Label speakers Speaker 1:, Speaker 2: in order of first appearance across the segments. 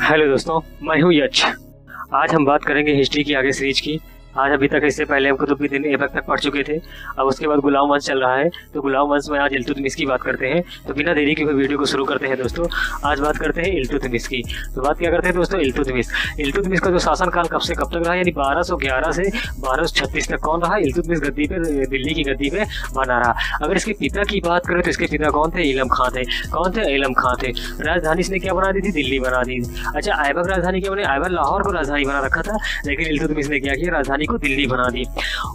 Speaker 1: Hello दोस्तों, मैं हूँ यश। आज हम बात करेंगे हिस्ट्री की आगे सीरीज की। आज अभी तक इससे पहले हम कुतुबुद्दीन ऐबक तक पढ़ चुके थे। अब उसके बाद गुलाम वंश चल रहा है, तो गुलाम वंश में आज इल्तुतमिश की बात करते हैं। तो बिना देरी के हुए वीडियो को शुरू करते हैं दोस्तों। आज बात करते हैं इल्तुतमिश की। तो बात क्या करते हैं दोस्तों, इल्तुतमिश का जो शासनकाल कब से कब तक रहा, यानी 1211 से 1236 तक कौन रहा? इल्तुतमिश गद्दी पे, दिल्ली की गद्दी पे बना रहा। अगर इसके पिता की बात करें तो इसके पिता कौन थे? इलम खां थे। कौन थे? इलम खां थे। राजधानी इसने क्या बना दी थी? दिल्ली बना दी। अच्छा, ऐबक राजधानी क्या बने? ऐबक लाहौर को राजधानी बना रखा था, लेकिन इल्तुतमिश ने क्या किया? राजधानी को दिल्ली बना दी।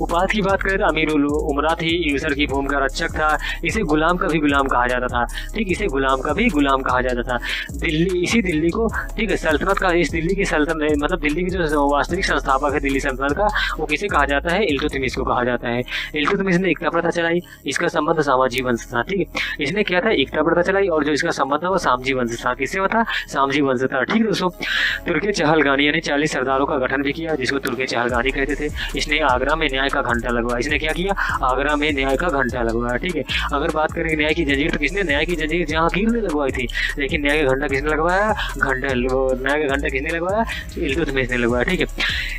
Speaker 1: उपाधि की बात करें तो अमीरुल उमरा थी, यूसर की भूमि का रक्षक था। इसे गुलाम का भी गुलाम कहा जाता था। ठीक, इसे गुलाम का भी गुलाम कहा जाता था। दिल्ली को, ठीक है, सल्तनत का, इस दिल्ली की सल्तनत मतलब दिल्ली की जो वास्तविक संस्थापक है दिल्ली सल्तनत का, वो किसे कहा जाता है? इल्तुतमिश को कहा जाता है। इल्तुतमिश ने एकता प्रथा चलाई। इसका संबंध सामाजी वंश था। ठीक है, इसने क्या था? एकता प्रथा चलाई, और जो इसका संबंध था वो सामजी वंश था। किससे था? सामजी वंश था। ठीक है दोस्तों, तुर्के चहलगानी यानी 40 सरदारों का गठन भी किया, जिसको तुर्के चहलगानी कहते थे। इसने आगरा में न्याय का घंटा लगवाया। इसने क्या किया? आगरा में न्याय का घंटा लगवाया। ठीक है, अगर बात करें न्याय की जंजीर, तो किसने न्याय की जंजीर? जहांगीर ने लगवाई थी। लेकिन न्याय का घंटा किसने लगवाया? न्याय का घंटा किसने लगवाया? इल्तुतमिश ने लगवाया। ठीक है,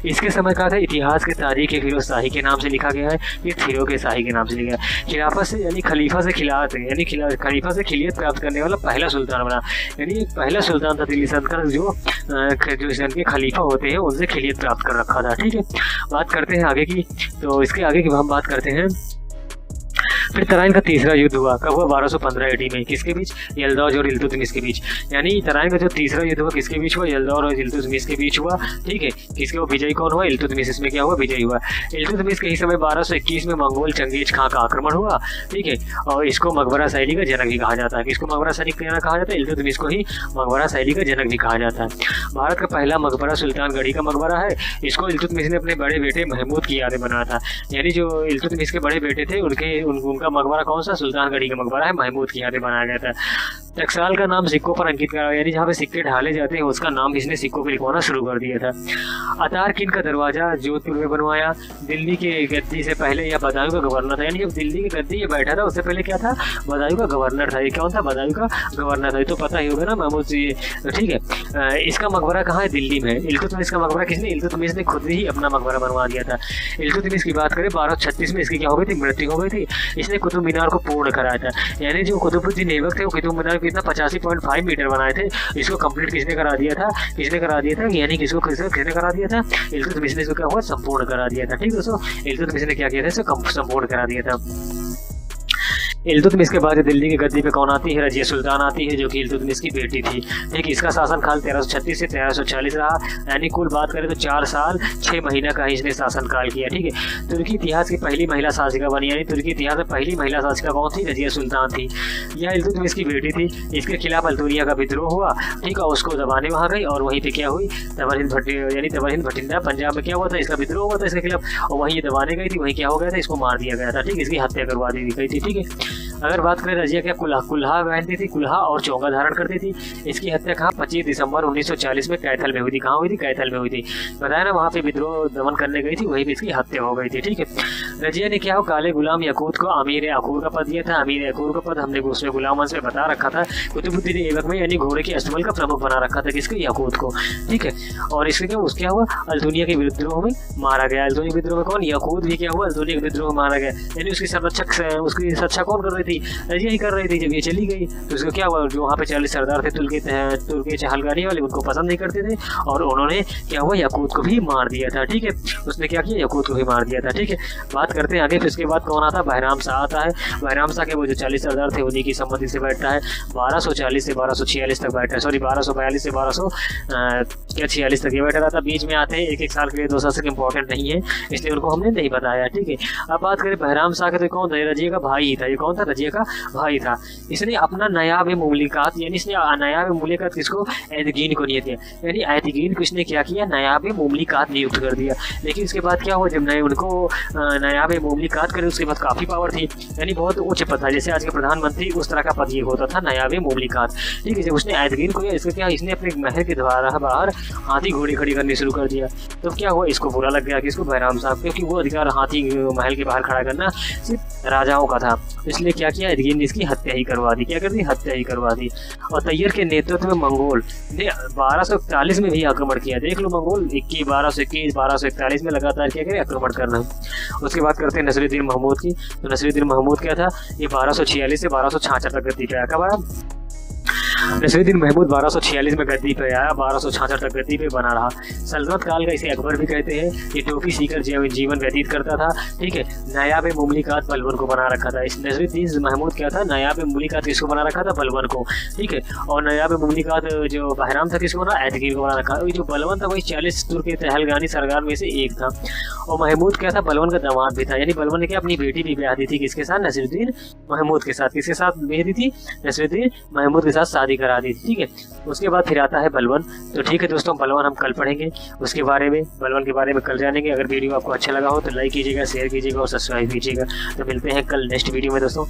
Speaker 1: इसके समय का था इतिहास के तारीख फिरोज शाही के नाम से लिखा गया है। ये फिरोज शाही के नाम से लिखा है। खिलाफत से यानी खलीफा से खिलाफत यानी खलीफा से खिलियत प्राप्त करने वाला पहला सुल्तान बना। यानी पहला सुल्तान था दिल्ली सल्तनत जो इनके खलीफा होते हैं उनसे खिलियत प्राप्त कर रखा था। ठीक है, बात करते हैं आगे की। तो इसके आगे की हम बात करते हैं। फिर तराइन का तीसरा युद्ध हुआ। कब हुआ? 1215 AD में। किसके बीच? यल्दौज और इल्तुतमिश के बीच। यानी तराइन का जो तीसरा युद्ध हुआ किसके बीच हुआ? यल्दौज और इल्तुतमिश के बीच हुआ। ठीक है, किसके वो विजयी कौन हुआ? इल्तुतमिश। इसमें क्या हुआ? विजयी हुआ। इल्तुतमिश के ही समय 1221 में मंगोल चंगेज खां का आक्रमण हुआ। ठीक है, और इसको मकबरा शैली का जनक भी कहा जाता है। किसको मकबरा शैली का जनक कहा जाता है? इल्तुतमिश को ही मकबरा शैली का जनक भी कहा जाता है। भारत का पहला मकबरा सुल्तानगढ़ी का मकबरा है। इसको इल्तुतमिश ने अपने बड़े बेटे महमूद की याद में बनाया था। यानी जो इल्तुतमिश के बड़े बेटे थे उनका मकबरा कौन सा? सुल्तानगढ़ी का मकबरा है, महमूद की याद में बनाया गया था। टकसाल का नाम सिक्कों पर अंकित करा, यानी जहाँ पे सिक्के ढाले जाते हैं उसका नाम इसने सिक्कों पे लिखवाना शुरू कर दिया था। अतारकिन का दरवाजा जोधपुर में बनवाया। दिल्ली के गद्दी से पहले यह बदायूं का गवर्नर था। यानी जब दिल्ली की गद्दी ये बैठा था उससे पहले क्या था? बदायूं का गवर्नर था। ये कौन था? बदायूं का गवर्नर था। ये तो पता ही होगा ना महमूद जी। ठीक है, इसका मकबरा कहाँ है? दिल्ली में। इल्तुतमिश का मकबरा किसने? इल्तुतमिश ने खुद ही अपना मकबरा बनवा दिया था। इल्तुतमिश की बात करें 1236 में इसकी क्या हो गई थी? मृत्यु हो गई थी। इसने कुतुब मीनार को पूर्ण कराया था। यानी जो कुतुबुद्दीन ऐबक थे वो कुतुब मीनार कितना 85.5 मीटर बनाए थे। इसको कंप्लीट किसने करा दिया था? यानी किसने करा दिया था? इल्तुतमिश ने इसको क्या हुआ? संपूर्ण करा दिया था। ठीक दोस्तों, इल्तुतमिश ने क्या किया था? इसको संपूर्ण करा दिया था। इल्तुतमिश के बाद दिल्ली की गद्दी पे कौन आती है? रजिया सुल्तान आती है, जो कि इल्तुतमिश की बेटी थी। ठीक, इसका शासनकाल 1336 से 1340 रहा। यानी कुल बात करें तो 4 साल 6 महीना का ही इसने शासनकाल किया। ठीक है, तुर्की इतिहास की पहली महिला शासिका बनी। यानी तुर्की इतिहास में पहली महिला शासिका कौन थी? रजिया सुल्तान थी। यह इल्तुतमिश की बेटी थी। इसके खिलाफ अल्तुनिया का विद्रोह हुआ। ठीक है, उसको दबाने वहाँ गई और वहीं पे क्या हुई? तबरहिंद भटिंडा पंजाब में क्या हुआ था? इसका विद्रोह हुआ था इसके खिलाफ, और वहीं दबाने गई थी। वहीं क्या हो गया था? इसको मार दिया गया था। ठीक, इसकी हत्या करवा दी गई थी। ठीक है, अगर बात करें रजिया क्या कुल्हा पहनती थी, कुल्हा और चोंगा धारण करती थी। इसकी हत्या कहाँ? 25 दिसंबर 1940 में कैथल में हुई थी। कहाँ हुई थी? कैथल में हुई थी। बताया ना, वहाँ पे विद्रोह दमन करने गई थी, वहीं पे इसकी हत्या हो गई थी। ठीक है, रजिया ने क्या हो? काले गुलाम यकूत को अमीर अकूर का पद दिया था। अमीर अकूर का पद हमने उसमें गुलाम वंश में बता रखा था। कुतुबुद्दीन ऐबक में यानी घोड़े के अस्तबल का प्रमुख बना रखा था। किसको? यकूत को। ठीक है, और इसके क्या हुआ? अल्तुनिया के विद्रोह में मारा गया। अल्तुनिया विद्रोह में कौन? यकूत भी क्या हुआ? अल्तुनिया के विद्रोह में मारा गया। यानी उसकी रक्षा कौन कर रही थी? रजिया ही कर रही थी। जब ये चली गई तो उसको क्या हुआ? जो वहाँ पे 40 सरदार थे तुर्की चहलगानी वाले, उनको पसंद नहीं करते थे, और उन्होंने क्या हुआ? यकूत को भी मार दिया था। ठीक है, उसने क्या किया? यकूत को भी मार दिया था। ठीक है, बात करते हैं आगे। फिर उसके बाद कौन आता? बहराम शाह आता है। बहराम शाह के वो जो 40 सरदार थे उन्हीं की सम्मति से बैठता है। 1240 से 1246 तक बैठा है। सॉरी, 1242 से 1246 तक ये बैठा रहता। बीच में आते हैं एक साल के लिए, 2 साल से इंपॉर्टेंट नहीं है, इसलिए उनको हमने नहीं बताया। ठीक है, अब बात करें बहराम शाह के, तो कौन था? रजिया का भाई ही था। ये कौन था? रजिया का भाई था। इसने अपना नायाब मुमलिकात, यानी इसने नायाब मुमलिकात किसको? ऐतगीन को नियत किया। यानी ऐतगीन को इसने क्या किया? नायाब मुमलिकात नियुक्त कर दिया। लेकिन इसके बाद क्या हुआ? जब उनको नायाब मुमलिकात करे, उसके बाद काफ़ी पावर थी, यानी बहुत उच्च पद था। जैसे आज के प्रधानमंत्री उस तरह का पद ये होता था, नायाब मुमलिकात। ठीक है, जब उसने ऐतगीन को किया, इसको क्या? इसने अपने महल के द्वारा बाहर हाथी घोड़े खड़ी करनी शुरू कर दिया। तो क्या हुआ? इसको बुरा लग गया किसको? बहराम साहब, क्योंकि वो अधिकार हाथी महल के बाहर खड़ा करना सिर्फ राजाओं का था। इसलिए क्या किया, इसकी हत्या ही करवा दी। क्या कर दी? हत्या ही करवा दी। और तैयर के नेतृत्व में मंगोल ने 1241 में भी आक्रमण किया। देख लो, मंगोल 1221 1241 में लगातार क्या करे? आक्रमण करना। उसके बाद करते हैं नसीरुद्दीन महमूद की। तो नसीरुद्दीन महमूद क्या था? ये 1246 से 1266 तक गद्दी पे आया। कब आया? नसीरुद्दीन महमूद 1246 में गद्दी पे आया, 1266 तक गद्दी पे बना रहा। सल्तनत काल का इसे अकबर भी कहते हैं। ये टोपी सीकर जीवन व्यतीत करता था। ठीक है, नायाब मुमलिकात बलबन को बना रखा था। इस नसीरुद्दीन महमूद क्या था? नायाब मुमलिकात किसको बना रखा था? बलबन को। ठीक है, और नायाब मुमलिकात जो बहराम था किसको बना? ऐदगीर को बना रखा। जो बलबन था वही 40 तुर्क के तहलगानी सरदार में से एक था। और महमूद क्या था? बलबन का दामाद भी था। यानी बलबन ने क्या अपनी बेटी भी ब्याह दी थी किसके साथ? नसीरुद्दीन महमूद के साथ। किसके साथ ब्याह दी थी? नसीरुद्दीन महमूद के साथ शादी करा दी थी। ठीक है, उसके बाद फिर आता है बलबन। तो ठीक है दोस्तों, बलबन हम कल पढ़ेंगे, उसके बारे में, बलबन के बारे में कल जानेंगे। अगर वीडियो आपको अच्छा लगा हो तो लाइक कीजिएगा, शेयर कीजिएगा और सब्सक्राइब कीजिएगा। तो मिलते हैं कल नेक्स्ट वीडियो में दोस्तों।